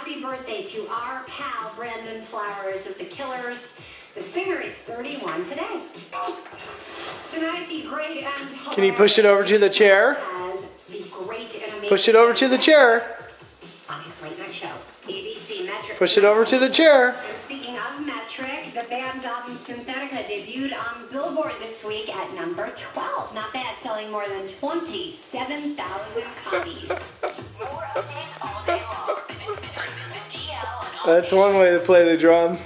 Happy birthday to our pal Brandon Flowers of the Killers. The singer is 31 today. Tonight, the great and Can you push it over to the chair? Push it over to the chair. On his late night show, ABC Metric. Push it over to the chair. And speaking of Metric, the band's album Synthetica debuted on Billboard this week at number 12. Not bad, selling more than 27,000 copies. More updates all day long. That's one way to play the drum.